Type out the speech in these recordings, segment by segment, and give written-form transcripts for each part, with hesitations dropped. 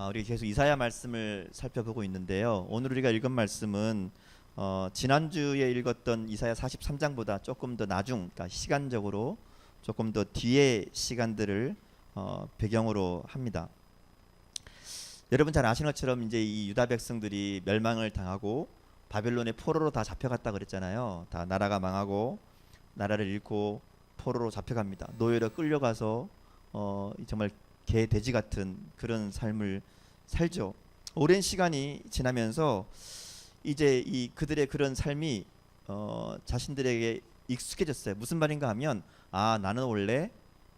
우리 계속 이사야 말씀을 살펴보고 있는데요. 오늘 우리가 읽은 말씀은 지난주에 읽었던 이사야 43장보다 조금 더 그러니까 시간적으로 조금 더 뒤의 시간들을 배경으로 합니다. 여러분 잘 아시는 것처럼 이제 이 유다 백성들이 멸망을 당하고 바벨론의 포로로 다 잡혀갔다 그랬잖아요. 다 나라가 망하고 나라를 잃고 포로로 잡혀갑니다. 노예로 끌려가서 정말 개 돼지 같은 그런 삶을 살죠. 오랜 시간이 지나면서 이제 이 그들의 그런 삶이 자신들에게 익숙해졌어요. 무슨 말인가 하면 나는 원래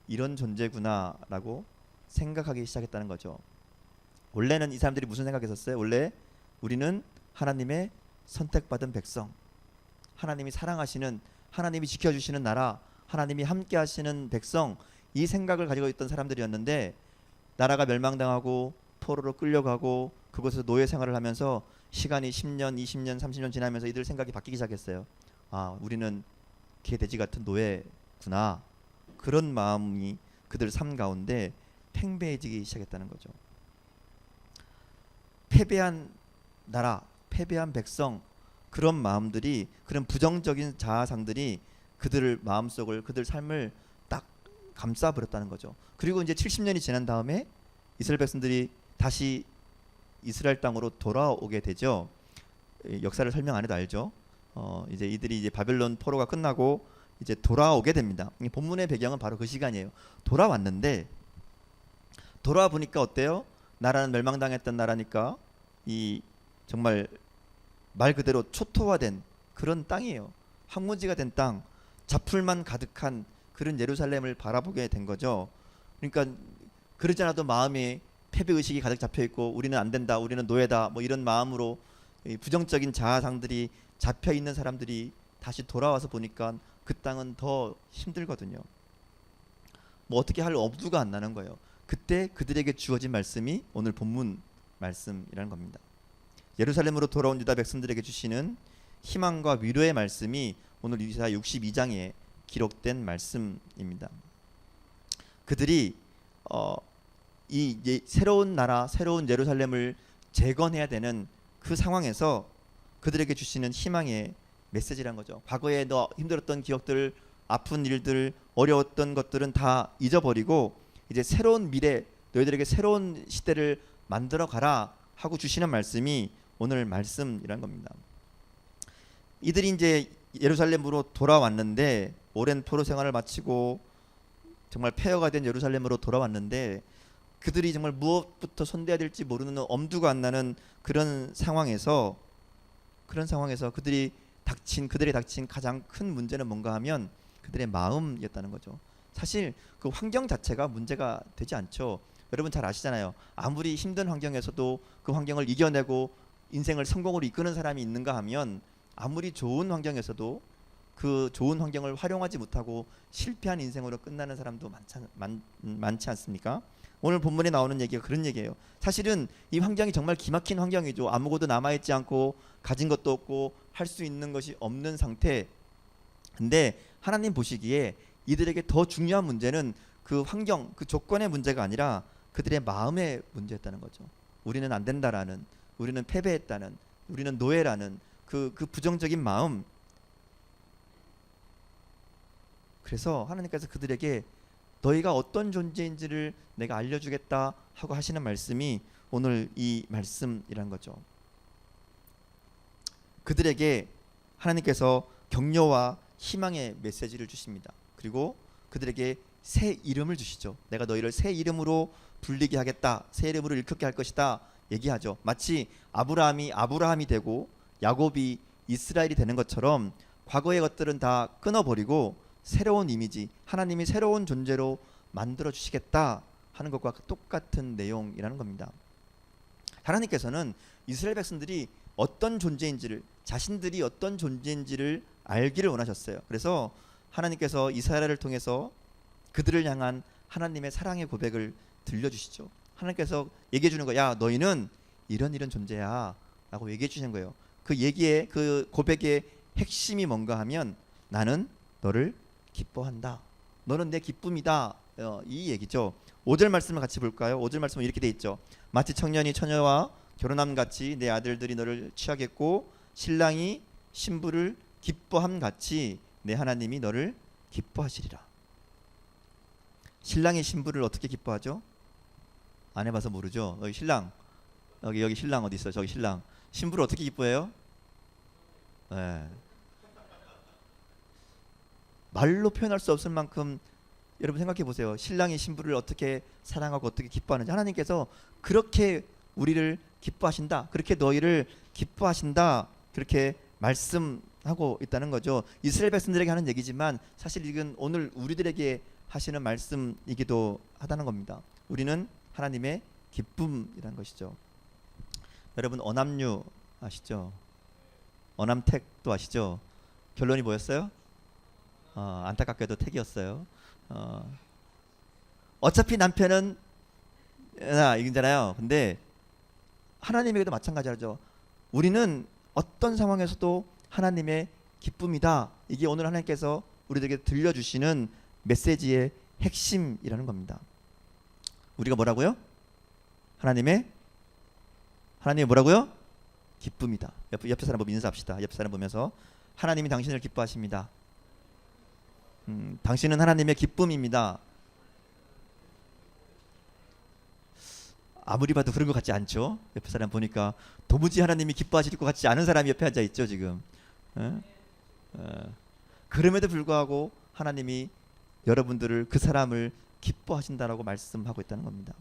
이런 존재구나라고 생각하기 시작했다는 거죠. 원래는 이 사람들이 무슨 생각했었어요? 원래 우리는 하나님의 선택받은 백성, 하나님이 사랑하시는, 하나님이 지켜주시는 나라, 하나님이 함께 하시는 백성, 이 생각을 가지고 있던 사람들이었는데 나라가 멸망당하고 포로로 끌려가고 그곳에서 노예 생활을 하면서 시간이 10년, 20년, 30년 지나면서 이들 생각이 바뀌기 시작했어요. 우리는 개 돼지 같은 노예구나. 그런 마음이 그들 삶 가운데 팽배해지기 시작했다는 거죠. 패배한 나라, 패배한 백성, 그런 마음들이, 그런 부정적인 자아상들이 그들을 마음속을, 그들 삶을 딱 감싸버렸다는 거죠. 그리고 이제 70년이 지난 다음에 이스라엘 백성들이 다시 이스라엘 땅으로 돌아오게 되죠. 역사를 설명 안 해도 알죠. 이제 이들이 이제 바벨론 포로가 끝나고 이제 돌아오게 됩니다. 본문의 배경은 바로 그 시간이에요. 돌아왔는데 돌아와 보니까 어때요? 나라는 멸망당했던 나라니까 이 정말 말 그대로 초토화된 그런 땅이에요. 황무지가 된 땅, 잡풀만 가득한 그런 예루살렘을 바라보게 된 거죠. 그러니까 그러지 않아도 마음에 패배의식이 가득 잡혀 있고 우리는 안 된다, 우리는 노예다, 뭐 이런 마음으로 부정적인 자아상들이 잡혀 있는 사람들이 다시 돌아와서 보니까 그 땅은 더 힘들거든요. 뭐 어떻게 할 엄두가 안 나는 거예요. 그때 그들에게 주어진 말씀이 오늘 본문 말씀이라는 겁니다. 예루살렘으로 돌아온 유다 백성들에게 주시는 희망과 위로의 말씀이 오늘 이사야 62장에 기록된 말씀입니다. 그들이 이 새로운 나라, 새로운 예루살렘을 재건해야 되는 그 상황에서 그들에게 주시는 희망의 메시지란 거죠. 과거에 너 힘들었던 기억들, 아픈 일들, 어려웠던 것들은 다 잊어버리고 이제 새로운 미래, 너희들에게 새로운 시대를 만들어 가라 하고 주시는 말씀이 오늘 말씀이란 겁니다. 이들이 이제 예루살렘으로 돌아왔는데 오랜 포로 생활을 마치고 정말 폐허가 된 예루살렘으로 돌아왔는데 그들이 정말 무엇부터 손대야 될지 모르는 엄두가 안 나는 그런 상황에서 그들이 닥친 가장 큰 문제는 뭔가 하면 그들의 마음이었다는 거죠. 사실 그 환경 자체가 문제가 되지 않죠. 여러분 잘 아시잖아요. 아무리 힘든 환경에서도 그 환경을 이겨내고 인생을 성공으로 이끄는 사람이 있는가 하면 아무리 좋은 환경에서도 그 좋은 환경을 활용하지 못하고 실패한 인생으로 끝나는 사람도 많지 않습니까? 오늘 본문에 나오는 얘기가 그런 얘기예요. 사실은 이 환경이 정말 기막힌 환경이죠. 아무것도 남아있지 않고 가진 것도 없고 할 수 있는 것이 없는 상태. 근데 하나님 보시기에 이들에게 더 중요한 문제는 그 환경, 그 조건의 문제가 아니라 그들의 마음의 문제였다는 거죠. 우리는 안 된다라는, 우리는 패배했다는, 우리는 노예라는 그 부정적인 마음. 그래서 하나님께서 그들에게 너희가 어떤 존재인지를 내가 알려주겠다 하고 하시는 말씀이 오늘 이 말씀이란 거죠. 그들에게 하나님께서 격려와 희망의 메시지를 주십니다. 그리고 그들에게 새 이름을 주시죠. 내가 너희를 새 이름으로 불리게 하겠다, 새 이름으로 일컫게 할 것이다 얘기하죠. 마치 아브라함이 되고 야곱이 이스라엘이 되는 것처럼 과거의 것들은 다 끊어버리고 새로운 이미지, 하나님이 새로운 존재로 만들어 주시겠다 하는 것과 똑같은 내용이라는 겁니다. 하나님께서는 이스라엘 백성들이 어떤 존재인지를, 자신들이 어떤 존재인지를 알기를 원하셨어요. 그래서 하나님께서 이스라엘을 통해서 그들을 향한 하나님의 사랑의 고백을 들려주시죠. 하나님께서 얘기해 주는 거야. 너희는 이런 존재야 라고 얘기해 주시는 거예요. 그 고백의 핵심이 뭔가 하면 나는 너를 기뻐한다, 너는 내 기쁨이다 이 얘기죠. 5절 말씀을 같이 볼까요? 5절 말씀은 이렇게 돼 있죠. 마치 청년이 처녀와 결혼함 같이 내 아들들이 너를 취하겠고 신랑이 신부를 기뻐함 같이 내 하나님이 너를 기뻐하시리라. 신랑이 신부를 어떻게 기뻐하죠? 안 해봐서 모르죠. 여기 신랑, 여기 신랑 어디 있어? 저기 신랑. 신부를 어떻게 기뻐해요? 네. 말로 표현할 수 없을 만큼 여러분 생각해 보세요. 신랑이 신부를 어떻게 사랑하고 어떻게 기뻐하는지. 하나님께서 그렇게 우리를 기뻐하신다, 그렇게 너희를 기뻐하신다, 그렇게 말씀하고 있다는 거죠. 이스라엘 백성들에게 하는 얘기지만 사실 이건 오늘 우리들에게 하시는 말씀이기도 하다는 겁니다. 우리는 하나님의 기쁨이라는 것이죠. 여러분 어남류 아시죠? 어남택도 아시죠? 결론이 뭐였어요? 안타깝게도 택이었어요. 어차피 남편은 이거잖아요. 근데 하나님에게도 마찬가지죠. 우리는 어떤 상황에서도 하나님의 기쁨이다. 이게 오늘 하나님께서 우리들에게 들려주시는 메시지의 핵심이라는 겁니다. 우리가 뭐라고요? 하나님의 뭐라고요? 기쁨이다. 옆에 사람 보면 인사합시다. 옆에 사람 보면서 하나님이 당신을 기뻐하십니다. 당신은 하나님의 기쁨입니다. 아무리 봐도 그런 것 같지 않죠? 옆에 사람 보니까 도무지 하나님이 기뻐하실 것 같지 않은 사람이 옆에 앉아 있죠 지금. 그럼에도 불구하고 하나님이 여러분들을, 그 사람을 기뻐하신다라고 말씀하고 있다는 겁니다.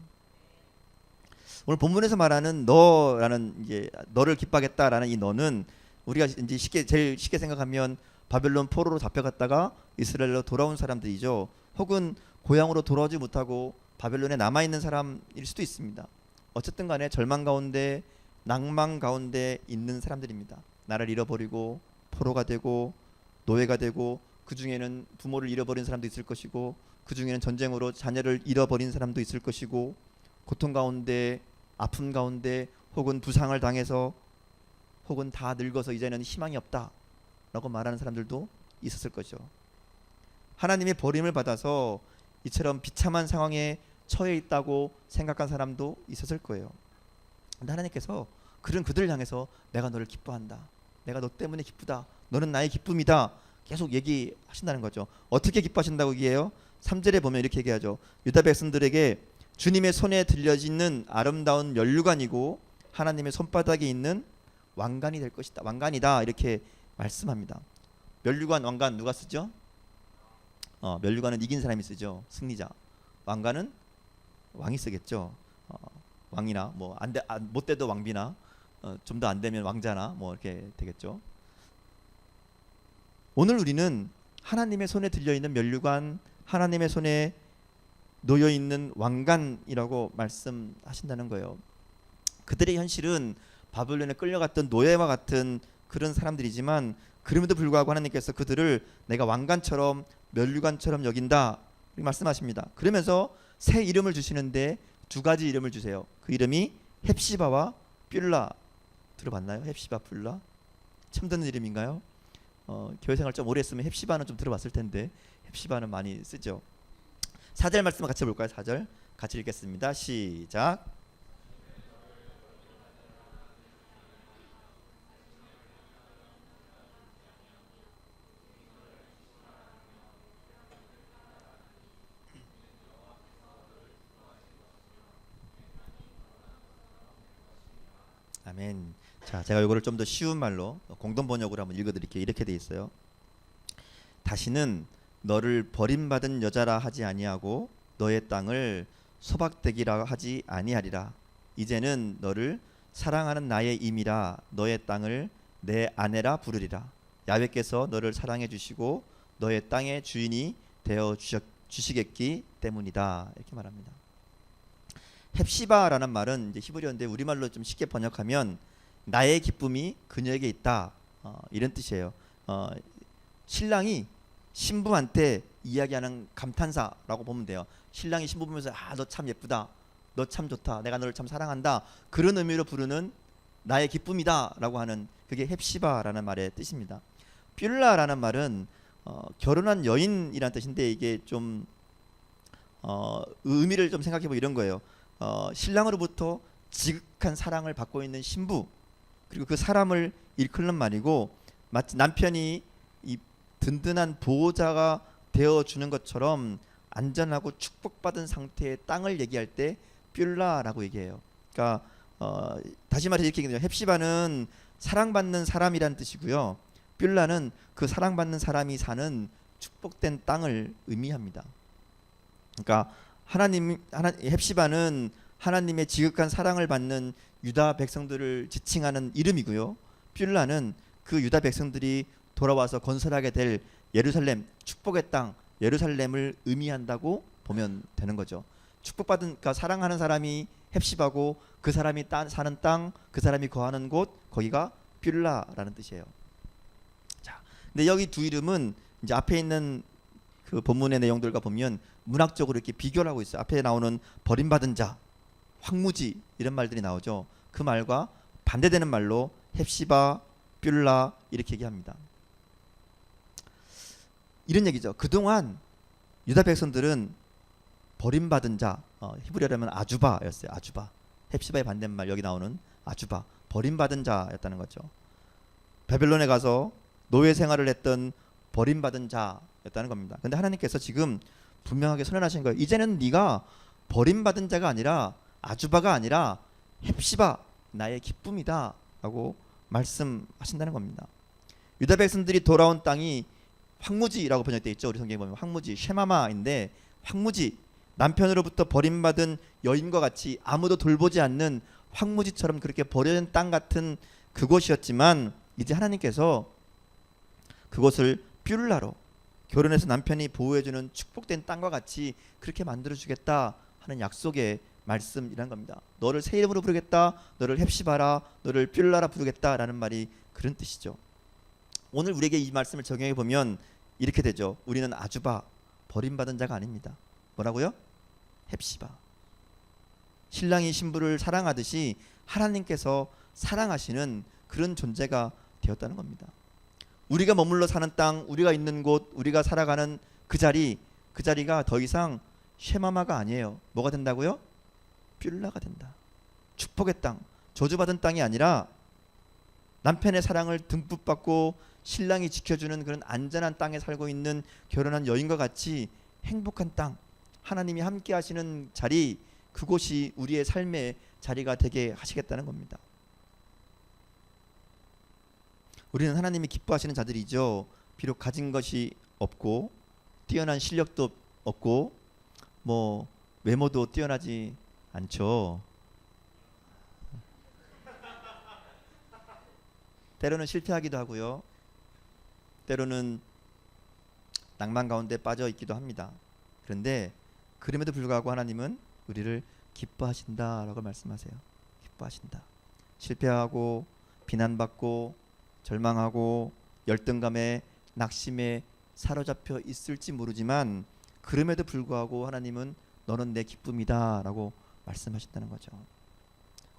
오늘 본문에서 말하는 너라는, 이게 너를 기뻐하겠다라는 이 너는 우리가 이제 제일 쉽게 생각하면 바벨론 포로로 잡혀갔다가 이스라엘로 돌아온 사람들이죠. 혹은 고향으로 돌아오지 못하고 바벨론에 남아있는 사람일 수도 있습니다. 어쨌든 간에 절망 가운데, 낭만 가운데 있는 사람들입니다. 나를 잃어버리고 포로가 되고 노예가 되고, 그 중에는 부모를 잃어버린 사람도 있을 것이고, 그 중에는 전쟁으로 자녀를 잃어버린 사람도 있을 것이고, 고통 가운데, 아픔 가운데, 혹은 부상을 당해서, 혹은 다 늙어서 이제는 희망이 없다 라고 말하는 사람들도 있었을 거죠. 하나님의 버림을 받아서 이처럼 비참한 상황에 처해 있다고 생각한 사람도 있었을 거예요. 근데 하나님께서 그런 그들을 향해서 내가 너를 기뻐한다, 내가 너 때문에 기쁘다, 너는 나의 기쁨이다 계속 얘기하신다는 거죠. 어떻게 기뻐하신다고 얘기해요? 3절에 보면 이렇게 얘기하죠. 유다 백성들에게 주님의 손에 들려지는 아름다운 면류관이고 하나님의 손바닥에 있는 왕관이 될 것이다, 왕관이다, 이렇게 말씀합니다. 면류관, 왕관 누가 쓰죠? 면류관은 이긴 사람이 쓰죠. 승리자. 왕관은 왕이 쓰겠죠. 왕이나 뭐 못 돼도 왕비나 좀 더 안 되면 왕자나 뭐 이렇게 되겠죠. 오늘 우리는 하나님의 손에 들려 있는 면류관, 하나님의 손에 놓여 있는 왕관이라고 말씀하신다는 거예요. 그들의 현실은 바벨론에 끌려갔던 노예와 같은 그런 사람들이지만, 그럼에도 불구하고 하나님께서 그들을 내가 왕관처럼, 면류관처럼 여긴다 이렇게 말씀하십니다. 그러면서 새 이름을 주시는데 두 가지 이름을 주세요. 그 이름이 헵시바와 뷸라. 들어봤나요? 헵시바, 뷸라. 처음 듣는 이름인가요? 교회 생활 좀 오래 했으면 헵시바는 좀 들어봤을 텐데 헵시바는 많이 쓰죠. 4절 말씀을 같이 볼까요? 4절 같이 읽겠습니다. 시작. 아멘. 자, 제가 이거를 좀 더 쉬운 말로 공동 번역으로 한번 읽어드릴게요. 이렇게 돼 있어요. 다시는 너를 버림받은 여자라 하지 아니하고 너의 땅을 소박되기라 하지 아니하리라. 이제는 너를 사랑하는 나의 임이라 너의 땅을 내 아내라 부르리라. 야훼께서 너를 사랑해 주시고 너의 땅의 주인이 되어 주시겠기 때문이다. 이렇게 말합니다. 헵시바라는 말은 이제 히브리어인데 우리말로 좀 쉽게 번역하면 나의 기쁨이 그녀에게 있다, 이런 뜻이에요. 신랑이 신부한테 이야기하는 감탄사라고 보면 돼요. 신랑이 신부 보면서 너 참 예쁘다, 너 참 좋다, 내가 너를 참 사랑한다, 그런 의미로 부르는 나의 기쁨이다 라고 하는, 그게 헵시바라는 말의 뜻입니다. 뷸라라는 말은 결혼한 여인이라는 뜻인데, 이게 좀 의미를 좀 생각해 보면 이런 거예요. 신랑으로부터 지극한 사랑을 받고 있는 신부, 그리고 그 사람을 일컫는 말이고, 마치 남편이 이 든든한 보호자가 되어 주는 것처럼 안전하고 축복받은 상태의 땅을 얘기할 때 뷸라라고 얘기해요. 그러니까 다시 말해서 이렇게 얘기해요. 헵시바는 사랑받는 사람이란 뜻이고요. 뷸라는 그 사랑받는 사람이 사는 축복된 땅을 의미합니다. 그러니까 헵시바는 하나님의 지극한 사랑을 받는 유다 백성들을 지칭하는 이름이고요. 뷸라는 그 유다 백성들이 돌아와서 건설하게 될 예루살렘, 축복의 땅 예루살렘을 의미한다고 보면 되는 거죠. 축복받은, 그러니까 사랑하는 사람이 헵시바고, 그 사람이 사는 땅, 그 사람이 거하는 곳, 거기가 뷸라라는 뜻이에요. 자, 근데 여기 두 이름은 이제 앞에 있는 그 본문의 내용들과 보면 문학적으로 이렇게 비교를 하고 있어요. 앞에 나오는 버림받은 자, 황무지 이런 말들이 나오죠. 그 말과 반대되는 말로 헵시바, 뷸라 이렇게 얘기합니다. 이런 얘기죠. 그동안 유다 백성들은 버림받은 자, 히브리어라면 아주바였어요. 아주바. 헵시바의 반대말 여기 나오는 아주바, 버림받은 자였다는 거죠. 바벨론에 가서 노예 생활을 했던 버림받은 자였다는 겁니다. 근데 하나님께서 지금 분명하게 선언하신 거예요. 이제는 네가 버림받은 자가 아니라, 아주바가 아니라 헵시바, 나의 기쁨이다 라고 말씀하신다는 겁니다. 유다 백성들이 돌아온 땅이 황무지라고 번역되어 있죠. 우리 성경에 보면 황무지, 쉐마마인데, 황무지, 남편으로부터 버림받은 여인과 같이 아무도 돌보지 않는 황무지처럼 그렇게 버려진 땅 같은 그곳이었지만, 이제 하나님께서 그곳을 뷸라로, 결혼해서 남편이 보호해주는 축복된 땅과 같이 그렇게 만들어주겠다 하는 약속의 말씀이란 겁니다. 너를 새 이름으로 부르겠다, 너를 헵시바라, 너를 뷸라라 부르겠다라는 말이 그런 뜻이죠. 오늘 우리에게 이 말씀을 적용해 보면 이렇게 되죠. 우리는 아주바, 버림받은 자가 아닙니다. 뭐라고요? 헵시바. 신랑이 신부를 사랑하듯이 하나님께서 사랑하시는 그런 존재가 되었다는 겁니다. 우리가 머물러 사는 땅, 우리가 있는 곳, 우리가 살아가는 그 자리가 더 이상 쉐마마가 아니에요. 뭐가 된다고요? 뷸라가 된다. 축복의 땅, 저주받은 땅이 아니라 남편의 사랑을 듬뿍 받고 신랑이 지켜주는 그런 안전한 땅에 살고 있는 결혼한 여인과 같이 행복한 땅, 하나님이 함께 하시는 자리, 그곳이 우리의 삶의 자리가 되게 하시겠다는 겁니다. 우리는 하나님이 기뻐하시는 자들이죠. 비록 가진 것이 없고 뛰어난 실력도 없고 뭐 외모도 뛰어나지 않죠. 때로는 실패하기도 하고요. 때로는 낭만 가운데 빠져 있기도 합니다. 그런데 그럼에도 불구하고 하나님은 우리를 기뻐하신다라고 말씀하세요. 기뻐하신다. 실패하고 비난받고 절망하고 열등감에 낙심에 사로잡혀 있을지 모르지만, 그럼에도 불구하고 하나님은 너는 내 기쁨이다 라고 말씀하신다는 거죠.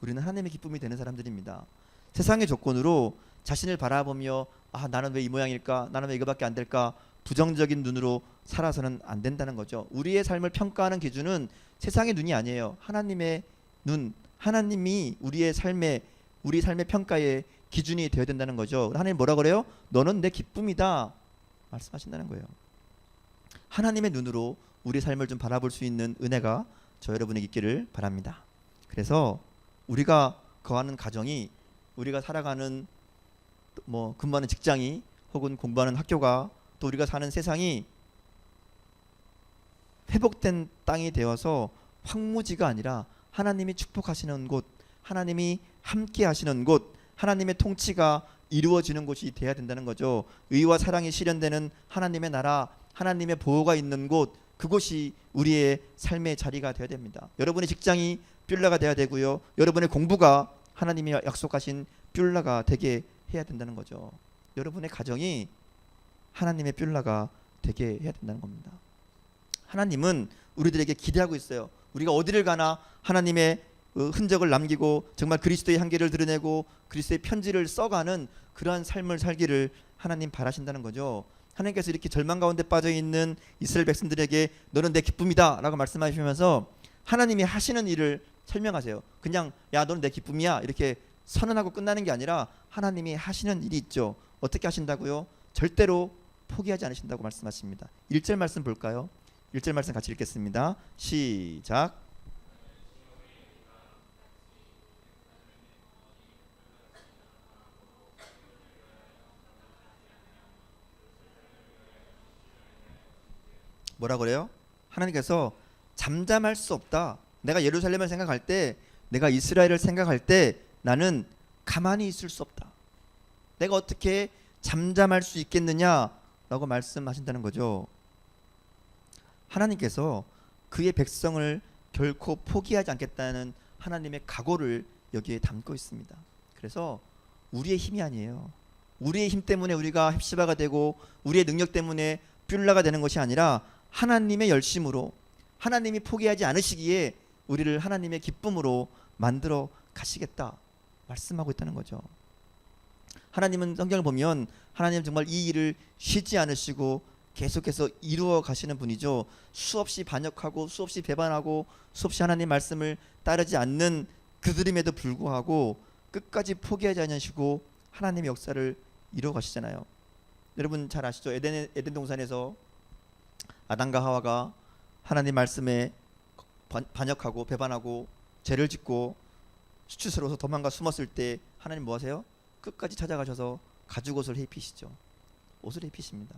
우리는 하나님의 기쁨이 되는 사람들입니다. 세상의 조건으로 자신을 바라보며 나는 왜 이 모양일까, 나는 왜 이거밖에 안 될까, 부정적인 눈으로 살아서는 안 된다는 거죠. 우리의 삶을 평가하는 기준은 세상의 눈이 아니에요. 하나님의 눈, 하나님이 우리 삶의 평가의 기준이 되어야 된다는 거죠. 하나님 뭐라 그래요? 너는 내 기쁨이다 말씀하신다는 거예요. 하나님의 눈으로 우리 삶을 좀 바라볼 수 있는 은혜가 저 여러분에게 있기를 바랍니다. 그래서 우리가 거하는 가정이, 우리가 살아가는 근무하는 직장이, 혹은 공부하는 학교가, 또 우리가 사는 세상이 회복된 땅이 되어서 황무지가 아니라 하나님이 축복하시는 곳, 하나님이 함께 하시는 곳, 하나님의 통치가 이루어지는 곳이 돼야 된다는 거죠. 의와 사랑이 실현되는 하나님의 나라, 하나님의 보호가 있는 곳, 그곳이 우리의 삶의 자리가 되어야 됩니다. 여러분의 직장이 뷸라가 되어야 되고요. 여러분의 공부가 하나님이 약속하신 뷸라가 되게 해야 된다는 거죠. 여러분의 가정이 하나님의 뷸라가 되게 해야 된다는 겁니다. 하나님은 우리들에게 기대하고 있어요. 우리가 어디를 가나 하나님의 흔적을 남기고 정말 그리스도의 향기를 드러내고 그리스도의 편지를 써가는 그러한 삶을 살기를 하나님 바라신다는 거죠. 하나님께서 이렇게 절망 가운데 빠져 있는 이스라엘 백성들에게 너는 내 기쁨이다라고 말씀하시면서 하나님이 하시는 일을 설명하세요. 그냥 야 너는 내 기쁨이야 이렇게 선언하고 끝나는 게 아니라 하나님이 하시는 일이 있죠. 어떻게 하신다고요? 절대로 포기하지 않으신다고 말씀하십니다. 1절 말씀 볼까요? 1절 말씀 같이 읽겠습니다. 시작. 뭐라 그래요? 하나님께서 잠잠할 수 없다. 내가 예루살렘을 생각할 때, 내가 이스라엘을 생각할 때 나는 가만히 있을 수 없다. 내가 어떻게 잠잠할 수 있겠느냐라고 말씀하신다는 거죠. 하나님께서 그의 백성을 결코 포기하지 않겠다는 하나님의 각오를 여기에 담고 있습니다. 그래서 우리의 힘이 아니에요. 우리의 힘 때문에 우리가 헵시바가 되고 우리의 능력 때문에 뷸라가 되는 것이 아니라 하나님의 열심으로, 하나님이 포기하지 않으시기에 우리를 하나님의 기쁨으로 만들어 가시겠다 말씀하고 있다는 거죠. 하나님은 성경을 보면 하나님은 정말 이 일을 쉬지 않으시고 계속해서 이루어 가시는 분이죠. 수없이 반역하고 수없이 배반하고 수없이 하나님 말씀을 따르지 않는 그들임에도 불구하고 끝까지 포기하지 않으시고 하나님의 역사를 이루어 가시잖아요. 여러분 잘 아시죠? 에덴 동산에서 아담과 하와가 하나님 말씀에 반역하고 배반하고 죄를 짓고 수치스러워서 도망가 숨었을 때 하나님 뭐 하세요? 끝까지 찾아가셔서 가죽옷을 입히시죠. 옷을 입히십니다.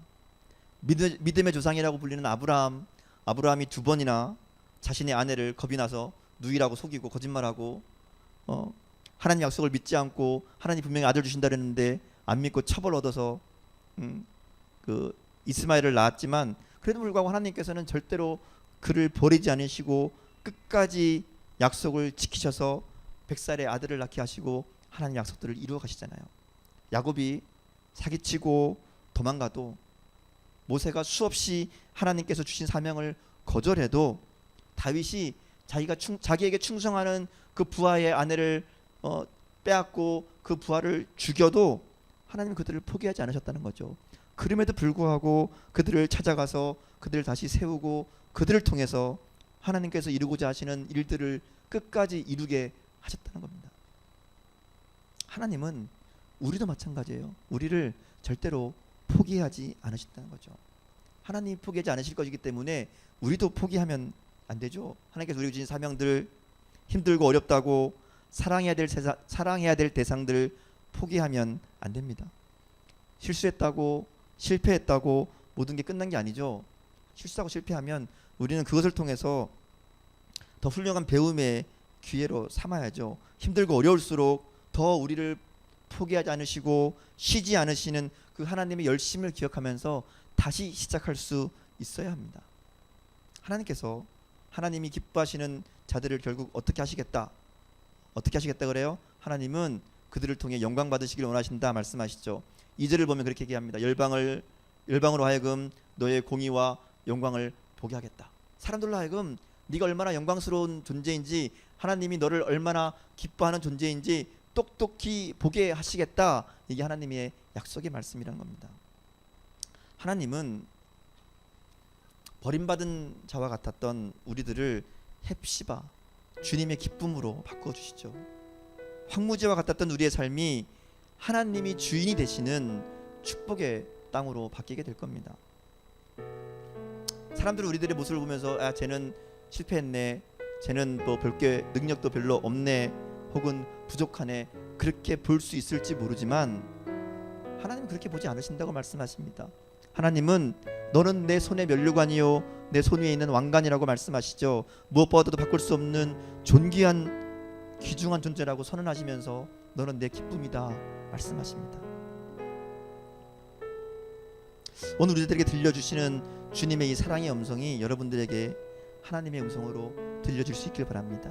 믿음의 조상이라고 불리는 아브라함이 2번이나 자신의 아내를 겁이 나서 누이라고 속이고 거짓말하고 하나님 약속을 믿지 않고 하나님 분명히 아들 주신다 그랬는데 안 믿고 처벌 얻어서 그 이스마엘을 낳았지만 그래도 불구하고 하나님께서는 절대로 그를 버리지 않으시고 끝까지 약속을 지키셔서 100살의 아들을 낳게 하시고 하나님 약속들을 이루어 가시잖아요. 야곱이 사기치고 도망가도 모세가 수없이 하나님께서 주신 사명을 거절해도 다윗이 자기에게 충성하는 그 부하의 아내를 빼앗고 그 부하를 죽여도 하나님은 그들을 포기하지 않으셨다는 거죠. 그럼에도 불구하고 그들을 찾아가서 그들을 다시 세우고 그들을 통해서 하나님께서 이루고자 하시는 일들을 끝까지 이루게 하셨다는 겁니다. 하나님은 우리도 마찬가지예요. 우리를 절대로 포기하지 않으신다는 거죠. 하나님이 포기하지 않으실 것이기 때문에 우리도 포기하면 안 되죠. 하나님께서 우리에게 주신 사명들, 힘들고 어렵다고 사랑해야 될 대상들 포기하면 안 됩니다. 실수했다고 실패했다고 모든 게 끝난 게 아니죠. 실수하고 실패하면 우리는 그것을 통해서 더 훌륭한 배움의 기회로 삼아야죠. 힘들고 어려울수록 더 우리를 포기하지 않으시고 쉬지 않으시는 그 하나님의 열심을 기억하면서 다시 시작할 수 있어야 합니다. 하나님께서 하나님이 기뻐하시는 자들을 결국 어떻게 하시겠다 그래요? 하나님은 그들을 통해 영광 받으시기를 원하신다 말씀하시죠. 2절을 보면 그렇게 얘기합니다. 열방으로 하여금 너의 공의와 영광을 보게 하겠다. 사람들로 하여금 네가 얼마나 영광스러운 존재인지 하나님이 너를 얼마나 기뻐하는 존재인지 똑똑히 보게 하시겠다. 이게 하나님의 약속의 말씀이라는 겁니다. 하나님은 버림받은 자와 같았던 우리들을 헵시바 주님의 기쁨으로 바꿔주시죠. 황무지와 같았던 우리의 삶이 하나님이 주인이 되시는 축복의 땅으로 바뀌게 될 겁니다. 사람들은 우리들의 모습을 보면서 쟤는 실패했네, 쟤는 뭐 별게 능력도 별로 없네, 혹은 부족하네, 그렇게 볼 수 있을지 모르지만 하나님 그렇게 보지 않으신다고 말씀하십니다. 하나님은 너는 내 손의 면류관이요 내 손 위에 있는 왕관이라고 말씀하시죠. 무엇보다도 바꿀 수 없는 존귀한 귀중한 존재라고 선언하시면서 너는 내 기쁨이다 말씀하십니다. 오늘 우리들에게 들려주시는 주님의 이 사랑의 음성이 여러분들에게 하나님의 음성으로 들려줄 수 있길 바랍니다.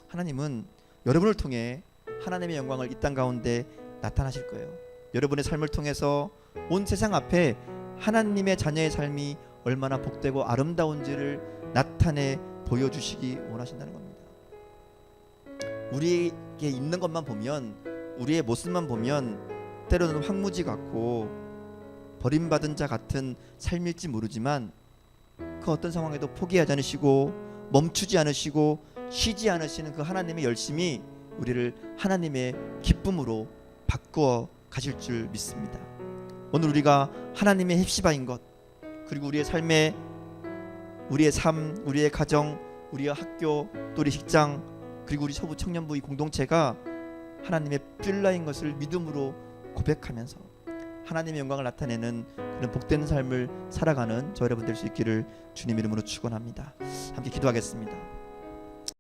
하나님은 여러분을 통해 하나님의 영광을 이 땅 가운데 나타나실 거예요. 여러분의 삶을 통해서 온 세상 앞에 하나님의 자녀의 삶이 얼마나 복되고 아름다운지를 나타내 보여주시기 원하신다는 겁니다. 우리에게 있는 것만 보면, 우리의 모습만 보면 때로는 황무지 같고 버림받은 자 같은 삶일지 모르지만 그 어떤 상황에도 포기하지 않으시고 멈추지 않으시고 쉬지 않으시는 그 하나님의 열심이 우리를 하나님의 기쁨으로 바꾸어 가실 줄 믿습니다. 오늘 우리가 하나님의 헵시바인 것, 그리고 우리의 삶에 우리의 삶, 우리의 가정, 우리의 학교, 또 우리 직장, 그리고 우리 서부 청년부 이 공동체가 하나님의 뿔라인 것을 믿음으로 고백하면서 하나님의 영광을 나타내는 그런 복된 삶을 살아가는 저 여러분 될 수 있기를 주님 이름으로 축원합니다. 함께 기도하겠습니다.